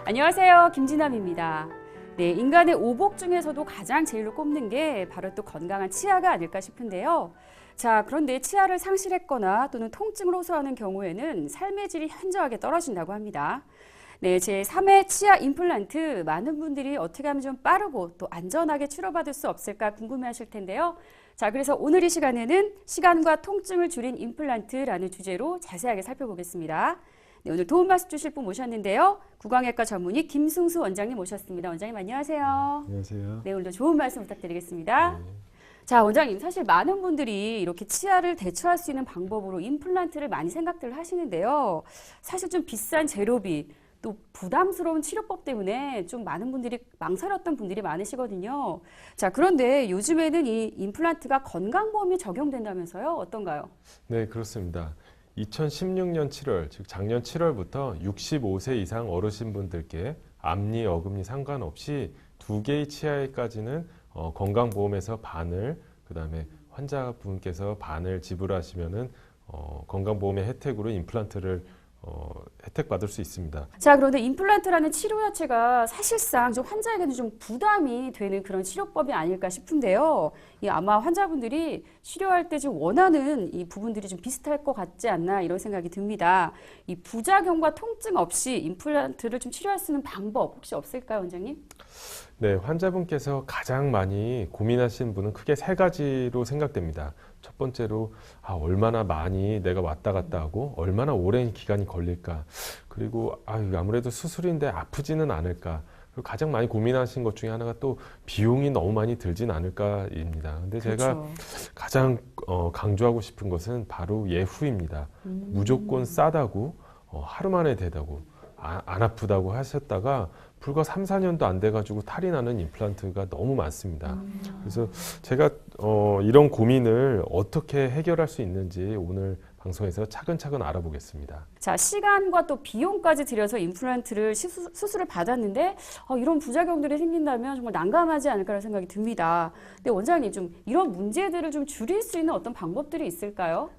안녕하세요. 김진남입니다. 네, 인간의 오복 중에서도 가장 제일로 꼽는 게 바로 또 건강한 치아가 아닐까 싶은데요. 자, 그런데 치아를 상실했거나 또는 통증을 호소하는 경우에는 삶의 질이 현저하게 떨어진다고 합니다. 네, 제3회 치아 임플란트 많은 분들이 어떻게 하면 좀 빠르고 또 안전하게 치료받을 수 없을까 궁금해하실 텐데요. 자, 그래서 오늘 이 시간에는 시간과 통증을 줄인 임플란트라는 주제로 자세하게 살펴보겠습니다. 네, 오늘 도움 말씀 주실 분 모셨는데요. 구강외과 전문의 김승수 원장님 모셨습니다. 원장님 안녕하세요. 안녕하세요. 네, 오늘도 좋은 말씀 부탁드리겠습니다. 네. 자, 원장님 사실 많은 분들이 이렇게 치아를 대처할 수 있는 방법으로 임플란트를 많이 생각들 하시는데요. 사실 좀 비싼 재료비 또 부담스러운 치료법 때문에 좀 많은 분들이 망설였던 분들이 많으시거든요. 자, 그런데 요즘에는 이 임플란트가 건강보험에 적용된다면서요? 어떤가요? 네, 그렇습니다. 2016년 7월, 즉 작년 7월부터 65세 이상 어르신분들께 앞니, 어금니 상관없이 두 개의 치아에까지는 건강보험에서 반을, 그다음에 환자분께서 반을 지불하시면은 건강보험의 혜택으로 임플란트를 혜택받을 수 있습니다. 자, 그런데 임플란트라는 치료 자체가 사실상 좀 환자에게는 좀 부담이 되는 그런 치료법이 아닐까 싶은데요. 아마 환자분들이 치료할 때 좀 원하는 이 부분들이 좀 비슷할 것 같지 않나 이런 생각이 듭니다. 이 부작용과 통증 없이 임플란트를 좀 치료할 수 있는 방법 혹시 없을까요, 원장님? 네, 환자분께서 가장 많이 고민하시는 분은 크게 세 가지로 생각됩니다. 첫 번째로 얼마나 많이 내가 왔다 갔다 하고 얼마나 오랜 기간이 걸릴까, 그리고 아무래도 수술인데 아프지는 않을까, 그리고 가장 많이 고민하신 것 중에 하나가 또 비용이 너무 많이 들진 않을까입니다. 근데 그렇죠. 제가 가장 강조하고 싶은 것은 바로 예후입니다. 무조건 싸다고 하루 만에 되다고 안 아프다고 하셨다가 불과 3, 4년도 안 돼가지고 탈이 나는 임플란트가 너무 많습니다. 그래서 제가 이런 고민을 어떻게 해결할 수 있는지 오늘 방송에서 차근차근 알아보겠습니다. 자, 시간과 또 비용까지 들여서 임플란트를 수술을 받았는데 이런 부작용들이 생긴다면 정말 난감하지 않을까라는 생각이 듭니다. 근데 원장님 좀 이런 문제들을 좀 줄일 수 있는 어떤 방법들이 있을까요?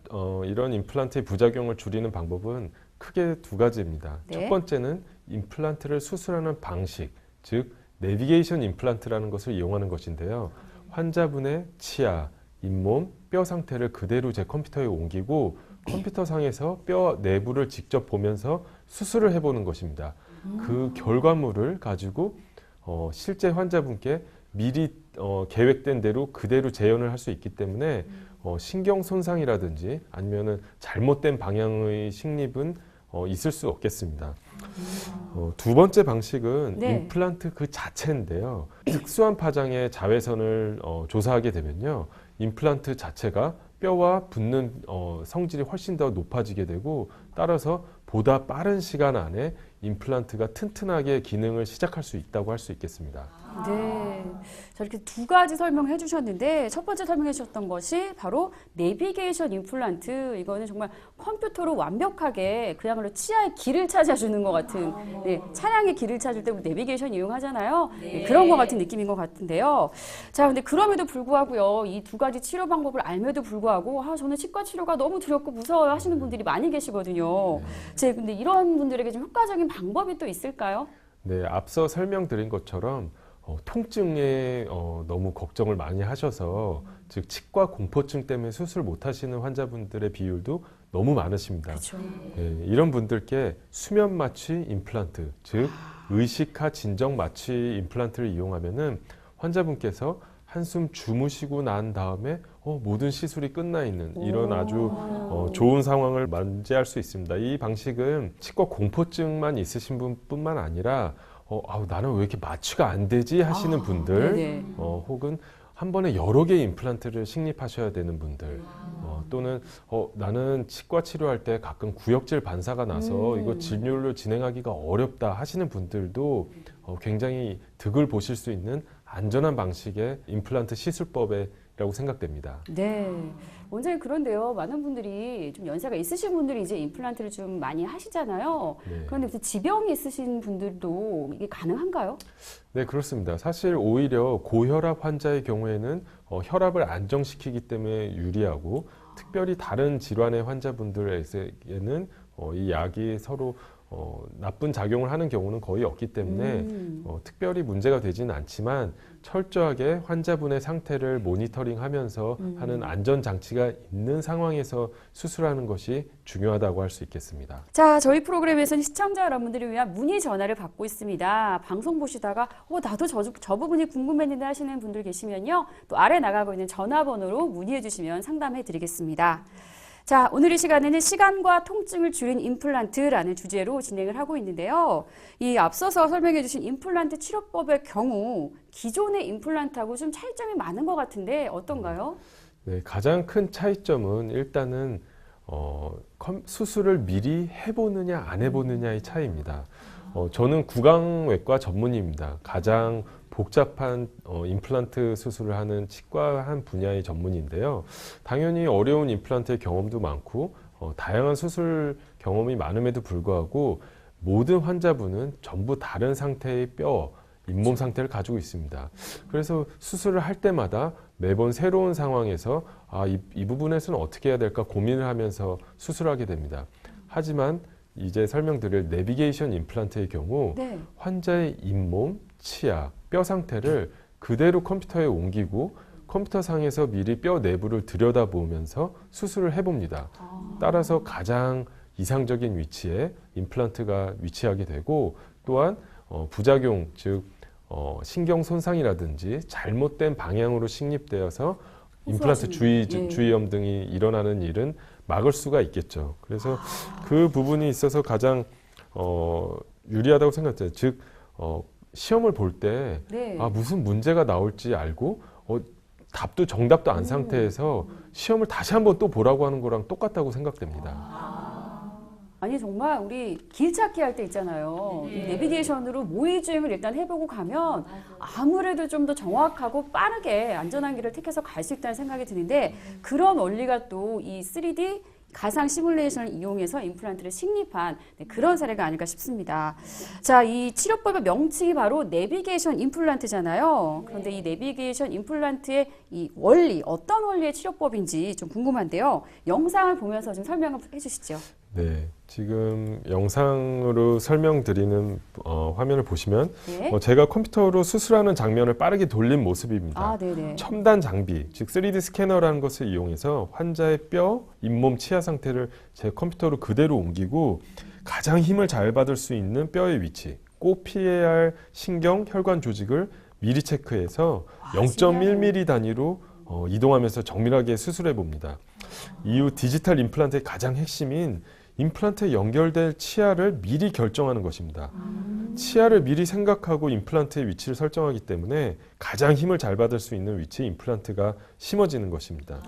이런 임플란트의 부작용을 줄이는 방법은 크게 두 가지입니다. 네. 첫 번째는 임플란트를 수술하는 방식, 즉 내비게이션 임플란트라는 것을 이용하는 것인데요. 환자분의 치아, 잇몸, 뼈 상태를 그대로 제 컴퓨터에 옮기고 컴퓨터상에서 뼈 내부를 직접 보면서 수술을 해보는 것입니다. 그 결과물을 가지고 실제 환자분께 미리 계획된 대로 그대로 재현을 할 수 있기 때문에 신경 손상이라든지 아니면은 잘못된 방향의 식립은 있을 수 없겠습니다. 두 번째 방식은 네. 임플란트 그 자체인데요. 특수한 파장의 자외선을 조사하게 되면요, 임플란트 자체가 뼈와 붙는 성질이 훨씬 더 높아지게 되고, 따라서 보다 빠른 시간 안에 임플란트가 튼튼하게 기능을 시작할 수 있다고 할 수 있겠습니다. 네. 자, 이렇게 두 가지 설명해 주셨는데 첫 번째 설명해 주셨던 것이 바로 내비게이션 임플란트. 이거는 정말 컴퓨터로 완벽하게 그야말로 치아의 길을 찾아주는 것 같은, 네, 차량의 길을 찾을 때 우리 내비게이션 이용하잖아요. 네, 그런 것 같은 느낌인 것 같은데요. 자, 근데 그럼에도 불구하고요, 이 두 가지 치료 방법을 알면도 불구하고 저는 치과 치료가 너무 두렵고 무서워요 하시는 분들이 많이 계시거든요. 근데 이런 분들에게 좀 효과적인 방법이 또 있을까요? 네, 앞서 설명드린 것처럼 통증에 너무 걱정을 많이 하셔서, 즉 치과 공포증 때문에 수술 못 하시는 환자분들의 비율도 너무 많으십니다. 그렇죠. 네, 이런 분들께 수면 마취 임플란트, 즉 의식하 진정 마취 임플란트를 이용하면은 환자분께서 한숨 주무시고 난 다음에 모든 시술이 끝나 있는 이런 아주 좋은 상황을 맞이할 수 있습니다. 이 방식은 치과 공포증만 있으신 분뿐만 아니라 나는 왜 이렇게 마취가 안 되지 하시는 분들, 네네. 혹은 한 번에 여러 개의 임플란트를 식립하셔야 되는 분들, 또는 나는 치과 치료할 때 가끔 구역질 반사가 나서 이거 진료를 진행하기가 어렵다 하시는 분들도 굉장히 득을 보실 수 있는 안전한 방식의 임플란트 시술법이라고 생각됩니다. 네. 원장님, 그런데요, 많은 분들이 좀 연세가 있으신 분들이 이제 임플란트를 좀 많이 하시잖아요. 네. 그런데 무슨 지병이 있으신 분들도 이게 가능한가요? 네, 그렇습니다. 사실 오히려 고혈압 환자의 경우에는 혈압을 안정시키기 때문에 유리하고, 특별히 다른 질환의 환자분들에게는 이 약이 서로 나쁜 작용을 하는 경우는 거의 없기 때문에 특별히 문제가 되지는 않지만 철저하게 환자분의 상태를 모니터링하면서 하는 안전장치가 있는 상황에서 수술하는 것이 중요하다고 할 수 있겠습니다. 자, 저희 프로그램에서는 시청자 여러분들을 위한 문의 전화를 받고 있습니다. 방송 보시다가 나도 저 부분이 궁금했는데 하시는 분들 계시면요. 또 아래 나가고 있는 전화번호로 문의해 주시면 상담해 드리겠습니다. 자, 오늘 이 시간에는 시간과 통증을 줄인 임플란트라는 주제로 진행을 하고 있는데요. 이 앞서서 설명해 주신 임플란트 치료법의 경우 기존의 임플란트하고 좀 차이점이 많은 것 같은데 어떤가요? 네, 가장 큰 차이점은 일단은 수술을 미리 해보느냐 안 해보느냐의 차이입니다. 저는 구강외과 전문의입니다. 가장 복잡한 임플란트 수술을 하는 치과 한 분야의 전문인데요. 당연히 어려운 임플란트의 경험도 많고 다양한 수술 경험이 많음에도 불구하고 모든 환자분은 전부 다른 상태의 뼈, 잇몸 상태를 가지고 있습니다. 그래서 수술을 할 때마다 매번 새로운 상황에서 이 부분에서는 어떻게 해야 될까 고민을 하면서 수술하게 됩니다. 하지만 이제 설명드릴 내비게이션 임플란트의 경우 네. 환자의 잇몸, 치아, 뼈 상태를 그대로 컴퓨터에 옮기고 컴퓨터상에서 미리 뼈 내부를 들여다보면서 수술을 해봅니다. 따라서 가장 이상적인 위치에 임플란트가 위치하게 되고 또한 부작용, 즉 신경 손상이라든지 잘못된 방향으로 식립되어서 임플란트 주위염 등이 일어나는 일은 막을 수가 있겠죠. 그래서 그 부분이 있어서 가장 유리하다고 생각해요. 즉 시험을 볼 때 네. 무슨 문제가 나올지 알고 답도 정답도 안 상태에서 시험을 다시 한번 또 보라고 하는 거랑 똑같다고 생각됩니다. 아니 정말 우리 길 찾기 할 때 있잖아요. 이 내비게이션으로 모의 주행을 일단 해보고 가면 아무래도 좀 더 정확하고 빠르게 안전한 길을 택해서 갈 수 있다는 생각이 드는데 그런 원리가 또 이 3D 가상 시뮬레이션을 이용해서 임플란트를 식립한 그런 사례가 아닐까 싶습니다. 자, 이 치료법의 명칭이 바로 내비게이션 임플란트잖아요. 그런데 이 내비게이션 임플란트의 이 원리, 어떤 원리의 치료법인지 좀 궁금한데요. 영상을 보면서 좀 설명을 해주시죠. 네, 지금 영상으로 설명드리는 화면을 보시면 네. 제가 컴퓨터로 수술하는 장면을 빠르게 돌린 모습입니다. 네네. 첨단 장비, 즉 3D 스캐너라는 것을 이용해서 환자의 뼈, 잇몸, 치아 상태를 제 컴퓨터로 그대로 옮기고 가장 힘을 잘 받을 수 있는 뼈의 위치, 꼭 피해야 할 신경, 혈관 조직을 미리 체크해서 0.1mm 단위로 이동하면서 정밀하게 수술해 봅니다. 이후 디지털 임플란트의 가장 핵심인 임플란트에 연결될 치아를 미리 결정하는 것입니다. 치아를 미리 생각하고 임플란트의 위치를 설정하기 때문에 가장 힘을 잘 받을 수 있는 위치에 임플란트가 심어지는 것입니다.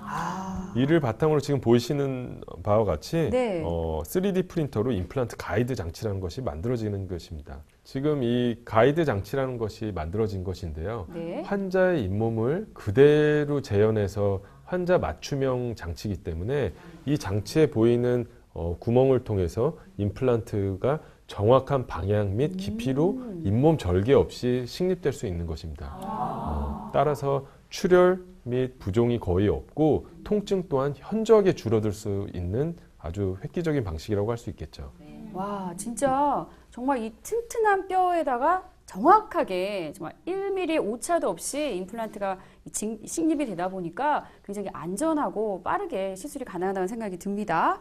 이를 바탕으로 지금 보이시는 바와 같이 네. 3D 프린터로 임플란트 가이드 장치라는 것이 만들어지는 것입니다. 지금 이 가이드 장치라는 것이 만들어진 것인데요. 네. 환자의 잇몸을 그대로 재현해서 환자 맞춤형 장치이기 때문에 이 장치에 보이는 구멍을 통해서 임플란트가 정확한 방향 및 깊이로 잇몸 절개 없이 식립될 수 있는 것입니다. 따라서 출혈 및 부종이 거의 없고 통증 또한 현저하게 줄어들 수 있는 아주 획기적인 방식이라고 할 수 있겠죠. 와, 진짜 정말 이 튼튼한 뼈에다가 정확하게 정말 1mm 오차도 없이 임플란트가 식립이 되다 보니까 굉장히 안전하고 빠르게 시술이 가능하다는 생각이 듭니다.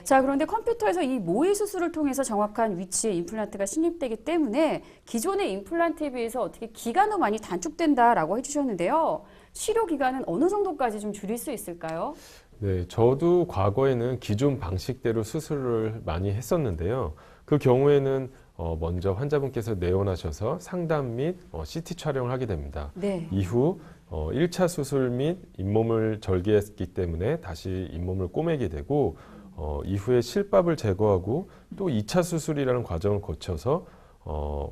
자, 그런데 컴퓨터에서 이 모의 수술을 통해서 정확한 위치에 임플란트가 식립되기 때문에 기존의 임플란트에 비해서 어떻게 기간도 많이 단축된다라고 해주셨는데요. 치료 기간은 어느 정도까지 좀 줄일 수 있을까요? 네, 저도 과거에는 기존 방식대로 수술을 많이 했었는데요. 그 경우에는 먼저 환자분께서 내원하셔서 상담 및 CT 촬영을 하게 됩니다. 네. 이후 1차 수술 및 잇몸을 절개했기 때문에 다시 잇몸을 꼬매게 되고 이후에 실밥을 제거하고 또 2차 수술이라는 과정을 거쳐서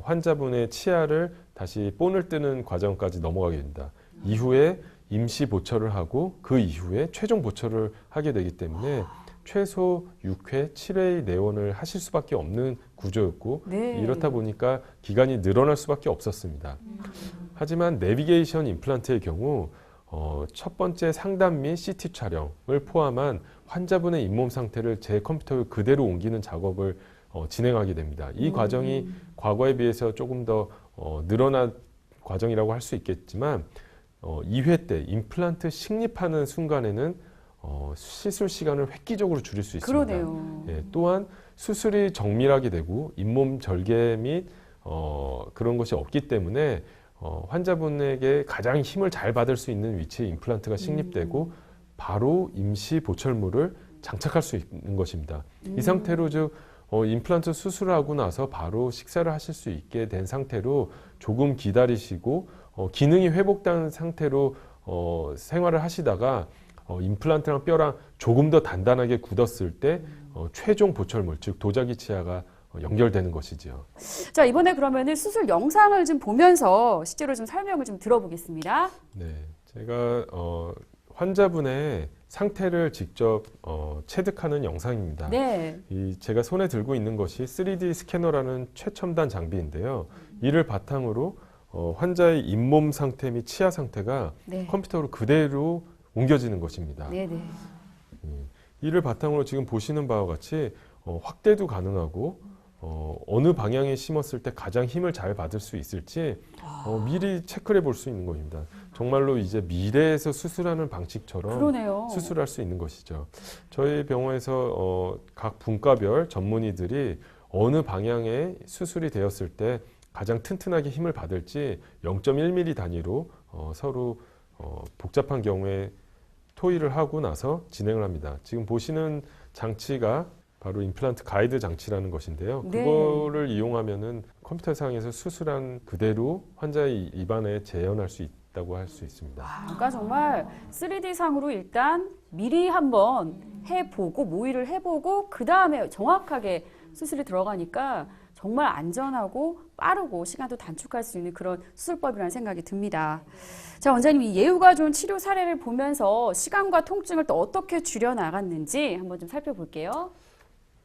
환자분의 치아를 다시 본을 뜨는 과정까지 넘어가게 됩니다. 이후에 임시 보철을 하고 그 이후에 최종 보철을 하게 되기 때문에 최소 6회, 7회의 내원을 하실 수밖에 없는 구조였고 네. 이렇다 보니까 기간이 늘어날 수밖에 없었습니다. 하지만 내비게이션 임플란트의 경우 첫 번째 상담 및 CT 촬영을 포함한 환자분의 잇몸 상태를 제 컴퓨터에 그대로 옮기는 작업을 진행하게 됩니다. 이 과정이 과거에 비해서 조금 더 늘어난 과정이라고 할 수 있겠지만 2회 때 임플란트 식립하는 순간에는 시술 시간을 획기적으로 줄일 수 있습니다. 그러네요. 예, 또한 수술이 정밀하게 되고 잇몸 절개 및 그런 것이 없기 때문에 환자분에게 가장 힘을 잘 받을 수 있는 위치에 임플란트가 식립되고 바로 임시 보철물을 장착할 수 있는 것입니다. 이 상태로 즉 임플란트 수술하고 나서 바로 식사를 하실 수 있게 된 상태로 조금 기다리시고 기능이 회복된 상태로 생활을 하시다가 임플란트랑 뼈랑 조금 더 단단하게 굳었을 때 최종 보철물 즉 도자기 치아가 연결되는 것이지요. 자, 이번에 그러면은 수술 영상을 좀 보면서 실제로 좀 설명을 좀 들어보겠습니다. 네, 제가 환자분의 상태를 직접 체득하는 영상입니다. 네. 제가 손에 들고 있는 것이 3D 스캐너라는 최첨단 장비인데요. 이를 바탕으로 환자의 잇몸 상태 및 치아 상태가 네. 컴퓨터로 그대로 옮겨지는 것입니다. 네네. 이를 바탕으로 지금 보시는 바와 같이 확대도 가능하고 어느 방향에 심었을 때 가장 힘을 잘 받을 수 있을지 미리 체크해 볼 수 있는 겁니다. 정말로 이제 미래에서 수술하는 방식처럼 그러네요. 수술할 수 있는 것이죠. 저희 병원에서 각 분과별 전문의들이 어느 방향에 수술이 되었을 때 가장 튼튼하게 힘을 받을지 0.1mm 단위로 서로 복잡한 경우에 토의를 하고 나서 진행을 합니다. 지금 보시는 장치가 바로 임플란트 가이드 장치라는 것인데요. 네. 그거를 이용하면은 컴퓨터상에서 수술한 그대로 환자의 입안에 재현할 수 있다고 할 수 있습니다. 그러니까 정말 3D상으로 일단 미리 한번 해보고 모의를 해보고 그 다음에 정확하게 수술이 들어가니까 정말 안전하고 빠르고 시간도 단축할 수 있는 그런 수술법이라는 생각이 듭니다. 자, 원장님, 이 예후가 좋은 치료 사례를 보면서 시간과 통증을 또 어떻게 줄여나갔는지 한번 좀 살펴볼게요.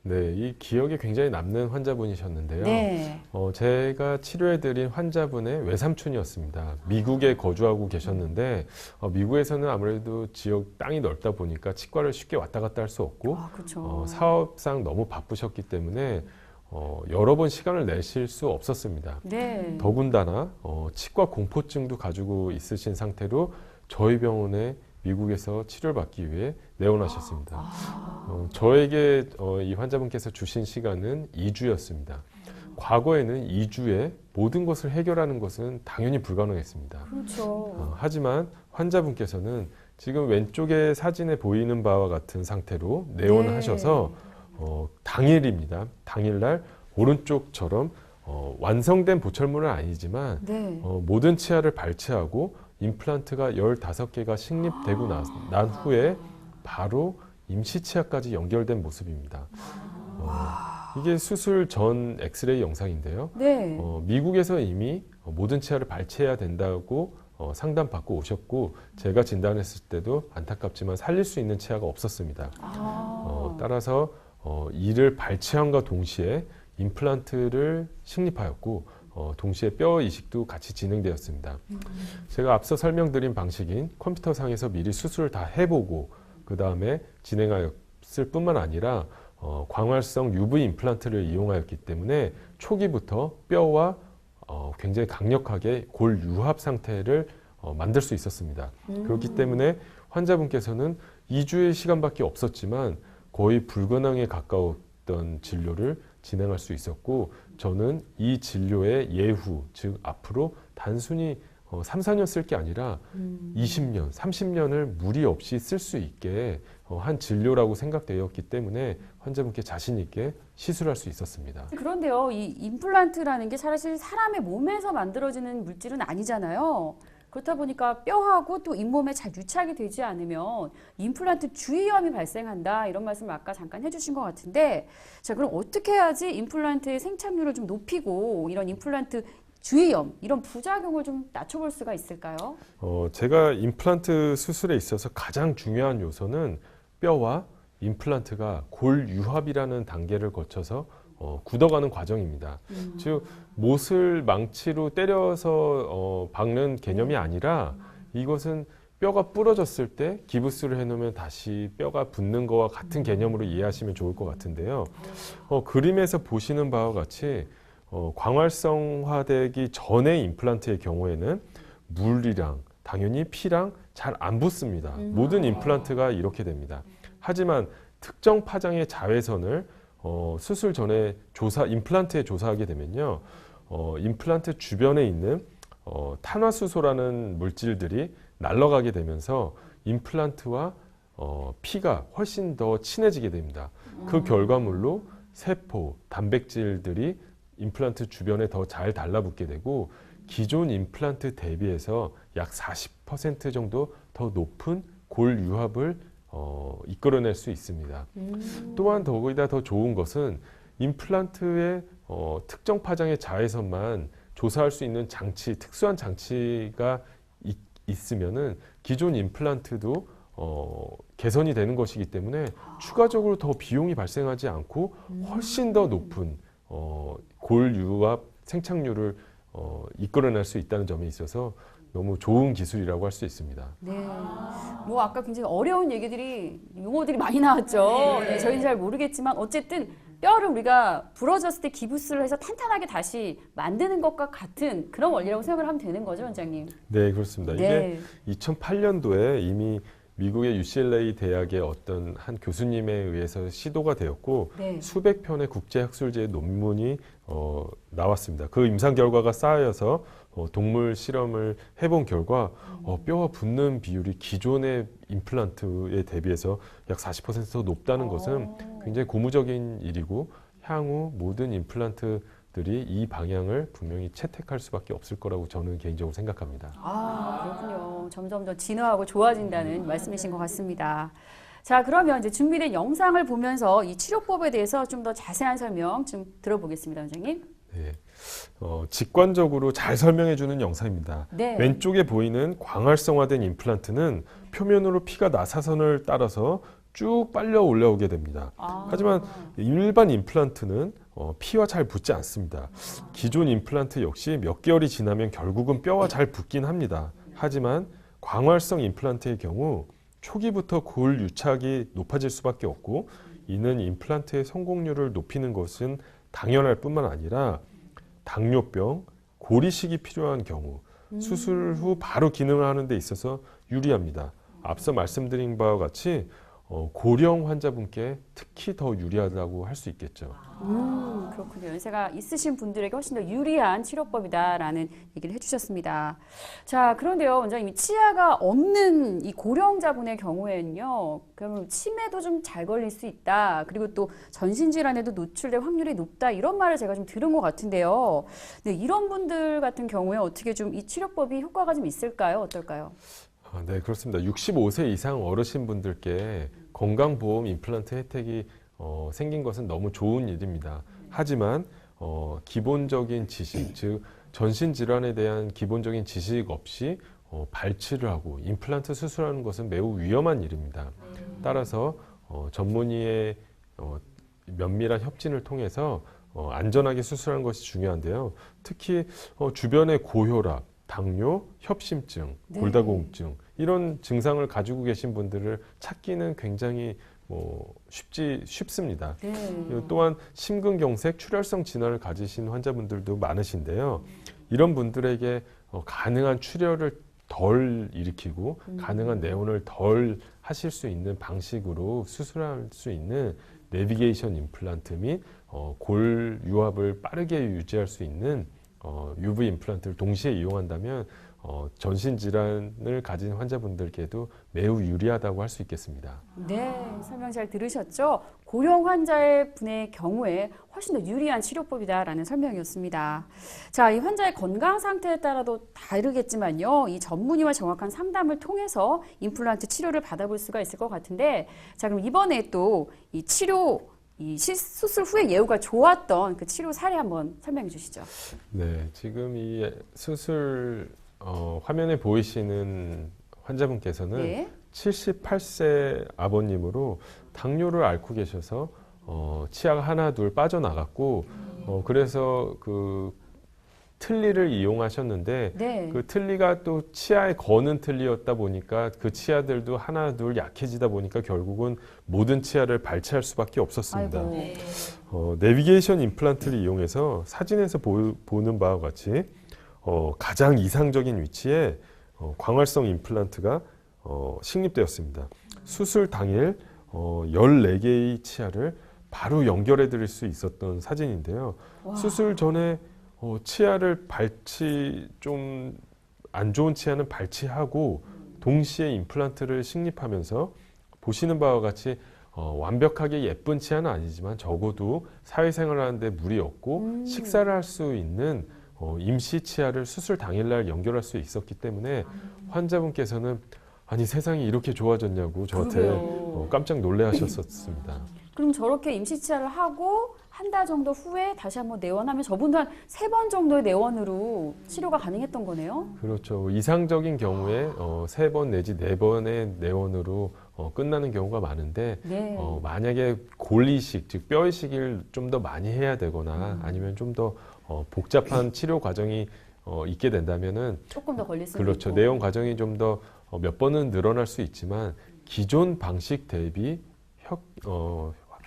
네, 이 기억에 굉장히 남는 환자분이셨는데요. 네. 제가 치료해드린 환자분의 외삼촌이었습니다. 미국에 거주하고 계셨는데 미국에서는 아무래도 지역 땅이 넓다 보니까 치과를 쉽게 왔다 갔다 할 수 없고 그렇죠. 사업상 너무 바쁘셨기 때문에 여러 번 시간을 내실 수 없었습니다. 네. 더군다나 치과 공포증도 가지고 있으신 상태로 저희 병원에 미국에서 치료를 받기 위해 내원하셨습니다. 저에게 이 환자분께서 주신 시간은 2주였습니다. 과거에는 2주에 모든 것을 해결하는 것은 당연히 불가능했습니다. 그렇죠. 하지만 환자분께서는 지금 왼쪽에 사진에 보이는 바와 같은 상태로 내원을 네. 하셔서 당일입니다. 당일날 오른쪽처럼 완성된 보철물은 아니지만 네. 모든 치아를 발치하고 임플란트가 15개가 식립되고 난 후에 바로 임시치아까지 연결된 모습입니다. 이게 수술 전 엑스레이 영상인데요. 네. 미국에서 이미 모든 치아를 발치해야 된다고 상담받고 오셨고 제가 진단했을 때도 안타깝지만 살릴 수 있는 치아가 없었습니다. 따라서 이를 발치함과 동시에 임플란트를 식립하였고 동시에 뼈 이식도 같이 진행되었습니다. 제가 앞서 설명드린 방식인 컴퓨터상에서 미리 수술을 다 해보고 그 다음에 진행하였을 뿐만 아니라 광활성 UV 임플란트를 이용하였기 때문에 초기부터 뼈와 굉장히 강력하게 골 유합 상태를 만들 수 있었습니다. 그렇기 때문에 환자분께서는 2주의 시간밖에 없었지만 거의 불가능에 가까웠던 진료를 진행할 수 있었고 저는 이 진료의 예후, 즉 앞으로 단순히 3, 4년 쓸 게 아니라 20년, 30년을 무리 없이 쓸 수 있게 한 진료라고 생각되었기 때문에 환자분께 자신 있게 시술할 수 있었습니다. 그런데요, 이 임플란트라는 게 사실 사람의 몸에서 만들어지는 물질은 아니잖아요. 그렇다 보니까 뼈하고 또 잇몸에 잘 유착이 되지 않으면 임플란트 주위염이 발생한다 이런 말씀을 아까 잠깐 해주신 것 같은데 자 그럼 어떻게 해야지 임플란트의 생착률을 좀 높이고 이런 임플란트 주위염 이런 부작용을 좀 낮춰볼 수가 있을까요? 제가 임플란트 수술에 있어서 가장 중요한 요소는 뼈와 임플란트가 골 유합이라는 단계를 거쳐서 굳어가는 과정입니다. 즉 못을 망치로 때려서 박는 개념이 아니라 이것은 뼈가 부러졌을 때 기부스를 해놓으면 다시 뼈가 붙는 거와 같은 개념으로 이해하시면 좋을 것 같은데요. 그림에서 보시는 바와 같이 광활성화되기 전의 임플란트의 경우에는 물이랑 당연히 피랑 잘 안 붙습니다. 모든 임플란트가 이렇게 됩니다. 하지만 특정 파장의 자외선을 수술 전에 임플란트에 조사하게 되면요, 임플란트 주변에 있는 탄화수소라는 물질들이 날아가게 되면서 임플란트와 피가 훨씬 더 친해지게 됩니다. 그 결과물로 세포, 단백질들이 임플란트 주변에 더 잘 달라붙게 되고 기존 임플란트 대비해서 약 40% 정도 더 높은 골 유합을 이끌어낼 수 있습니다. 또한 거기다 더 좋은 것은 임플란트의 특정 파장의 자외선만 조사할 수 있는 장치, 특수한 장치가 있으면은 기존 임플란트도 개선이 되는 것이기 때문에 추가적으로 더 비용이 발생하지 않고 훨씬 더 높은 골 유합 생착률을 이끌어낼 수 있다는 점에 있어서 너무 좋은 기술이라고 할 수 있습니다. 네. 뭐 아까 굉장히 어려운 얘기들이 용어들이 많이 나왔죠. 네, 저희는 잘 모르겠지만 어쨌든 뼈를 우리가 부러졌을 때 기부스를 해서 탄탄하게 다시 만드는 것과 같은 그런 원리라고 생각을 하면 되는 거죠, 원장님? 네, 그렇습니다. 네. 이게 2008년도에 이미 미국의 UCLA 대학의 어떤 한 교수님에 의해서 시도가 되었고 네. 수백 편의 국제학술지의 논문이 나왔습니다. 그 임상 결과가 쌓여서 동물 실험을 해본 결과 뼈가 붙는 비율이 기존의 임플란트에 대비해서 약 40%더 높다는 것은 굉장히 고무적인 일이고 향후 모든 임플란트들이 이 방향을 분명히 채택할 수밖에 없을 거라고 저는 개인적으로 생각합니다. 그렇군요. 점점 더 진화하고 좋아진다는 말씀이신 것 같습니다. 자, 그러면 이제 준비된 영상을 보면서 이 치료법에 대해서 좀 더 자세한 설명 좀 들어보겠습니다, 원장님. 네. 직관적으로 잘 설명해주는 영상입니다. 네. 왼쪽에 보이는 광활성화된 임플란트는 표면으로 피가 나사선을 따라서 쭉 빨려 올라오게 됩니다. 하지만 일반 임플란트는 피와 잘 붙지 않습니다. 기존 임플란트 역시 몇 개월이 지나면 결국은 뼈와 잘 붙긴 합니다. 하지만 광활성 임플란트의 경우 초기부터 골 유착이 높아질 수밖에 없고 이는 임플란트의 성공률을 높이는 것은 당연할 뿐만 아니라 당뇨병, 고리식이 필요한 경우 수술 후 바로 기능을 하는 데 있어서 유리합니다. 앞서 말씀드린 바와 같이 고령 환자분께 특히 더 유리하다고 할 수 있겠죠. 그렇군요. 연세가 있으신 분들에게 훨씬 더 유리한 치료법이다라는 얘기를 해주셨습니다. 자, 그런데요, 원장님, 치아가 없는 이 고령자분의 경우에는요, 그러면 치매도 좀 잘 걸릴 수 있다. 그리고 또 전신질환에도 노출될 확률이 높다. 이런 말을 제가 좀 들은 것 같은데요. 네, 이런 분들 같은 경우에 어떻게 좀 이 치료법이 효과가 좀 있을까요? 어떨까요? 네, 그렇습니다. 65세 이상 어르신분들께 건강보험 임플란트 혜택이 생긴 것은 너무 좋은 일입니다. 하지만 기본적인 지식, 즉 전신질환에 대한 기본적인 지식 없이 발치를 하고 임플란트 수술하는 것은 매우 위험한 일입니다. 따라서 전문의의 면밀한 협진을 통해서 안전하게 수술하는 것이 중요한데요. 특히 주변의 고혈압, 당뇨, 협심증, 골다공증 이런 증상을 가지고 계신 분들을 찾기는 굉장히 쉽습니다. 또한 심근경색, 출혈성 질환을 가지신 환자분들도 많으신데요. 이런 분들에게 가능한 출혈을 덜 일으키고 가능한 내원을 덜 하실 수 있는 방식으로 수술할 수 있는 내비게이션 임플란트 및 골 유합을 빠르게 유지할 수 있는 UV 임플란트를 동시에 이용한다면 전신질환을 가진 환자분들께도 매우 유리하다고 할 수 있겠습니다. 네, 설명 잘 들으셨죠? 고령 환자의 분의 경우에 훨씬 더 유리한 치료법이다라는 설명이었습니다. 자, 이 환자의 건강 상태에 따라도 다르겠지만요. 이 전문의와 정확한 상담을 통해서 임플란트 치료를 받아볼 수가 있을 것 같은데, 자, 그럼 이번에 또 이 수술 후에 예후가 좋았던 그 치료 사례 한번 설명해 주시죠. 네, 지금 이 수술 화면에 보이시는 환자분께서는 네. 78세 아버님으로 당뇨를 앓고 계셔서 치아가 하나 둘 빠져나갔고 그래서 그 틀니를 이용하셨는데 네. 그 틀니가 또 치아에 거는 틀니였다 보니까 그 치아들도 하나 둘 약해지다 보니까 결국은 모든 치아를 발치할 수밖에 없었습니다. 아이고. 내비게이션 임플란트를 이용해서 사진에서 보는 바와 같이 가장 이상적인 위치에 광활성 임플란트가 식립되었습니다. 수술 당일 14개의 치아를 바로 연결해 드릴 수 있었던 사진인데요. 와. 수술 전에 치아를 좀 안 좋은 치아는 발치하고 동시에 임플란트를 식립하면서 보시는 바와 같이 완벽하게 예쁜 치아는 아니지만 적어도 사회생활을 하는데 무리 없고 식사를 할 수 있는 임시 치아를 수술 당일날 연결할 수 있었기 때문에 환자분께서는 아니 세상이 이렇게 좋아졌냐고 저한테 그러게요. 깜짝 놀라하셨었습니다. 그럼 저렇게 임시 치아를 하고 한 달 정도 후에 다시 한번 내원하면 저분도 한 3번 정도의 내원으로 치료가 가능했던 거네요? 그렇죠. 이상적인 경우에 3번 내지 4번의 내원으로 끝나는 경우가 많은데 네. 만약에 골이식, 즉 뼈 이식을 좀 더 많이 해야 되거나 아니면 좀 더 복잡한 치료 과정이 있게 된다면은 조금 더 걸릴 수도 그렇죠. 있고. 내용 과정이 좀 더 몇 번은 늘어날 수 있지만 기존 방식 대비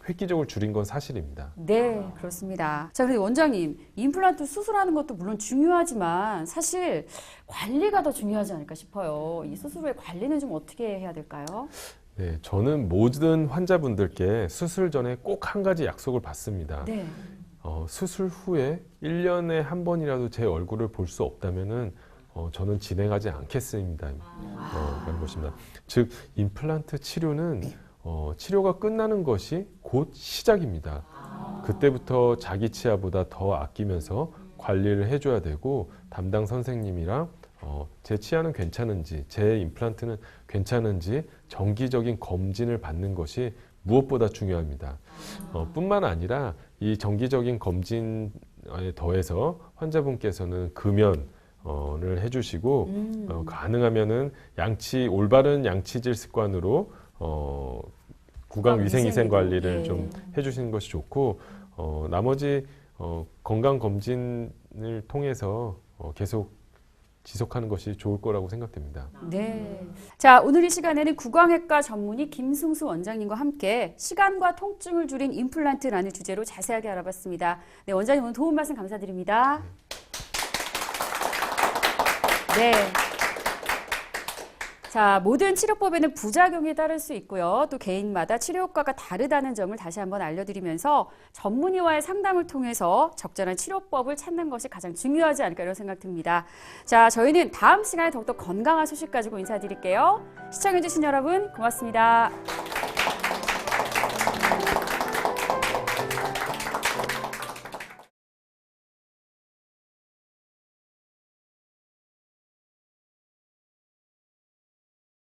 획기적으로 줄인 건 사실입니다. 네, 그렇습니다. 자, 그런데 원장님, 임플란트 수술하는 것도 물론 중요하지만 사실 관리가 더 중요하지 않을까 싶어요. 이 수술 후에 관리는 좀 어떻게 해야 될까요? 네, 저는 모든 환자분들께 수술 전에 꼭 한 가지 약속을 받습니다. 네. 수술 후에 1년에 한 번이라도 제 얼굴을 볼 수 없다면은 저는 진행하지 않겠습니다. 라는 것입니다. 즉 임플란트 치료는 치료가 끝나는 것이 곧 시작입니다. 그때부터 자기 치아보다 더 아끼면서 관리를 해줘야 되고 담당 선생님이랑 제 치아는 괜찮은지 제 임플란트는 괜찮은지 정기적인 검진을 받는 것이 무엇보다 중요합니다. 뿐만 아니라 이 정기적인 검진에 더해서 환자분께서는 금연을 해주시고 구강하면은 올바른 양치질 습관으로 구강 위생 관리를 네. 좀 해주시는 것이 좋고 나머지 건강 검진을 통해서 계속 지속하는 것이 좋을 거라고 생각됩니다. 네. 자, 오늘 이 시간에는 구강외과 전문의 김승수 원장님과 함께 시간과 통증을 줄인 임플란트라는 주제로 자세하게 알아봤습니다. 네, 원장님 오늘 도움 말씀 감사드립니다. 네. 자, 모든 치료법에는 부작용이 따를 수 있고요. 또 개인마다 치료 효과가 다르다는 점을 다시 한번 알려드리면서 전문의와의 상담을 통해서 적절한 치료법을 찾는 것이 가장 중요하지 않을까 이런 생각 듭니다. 자, 저희는 다음 시간에 더욱더 건강한 소식 가지고 인사드릴게요. 시청해주신 여러분 고맙습니다.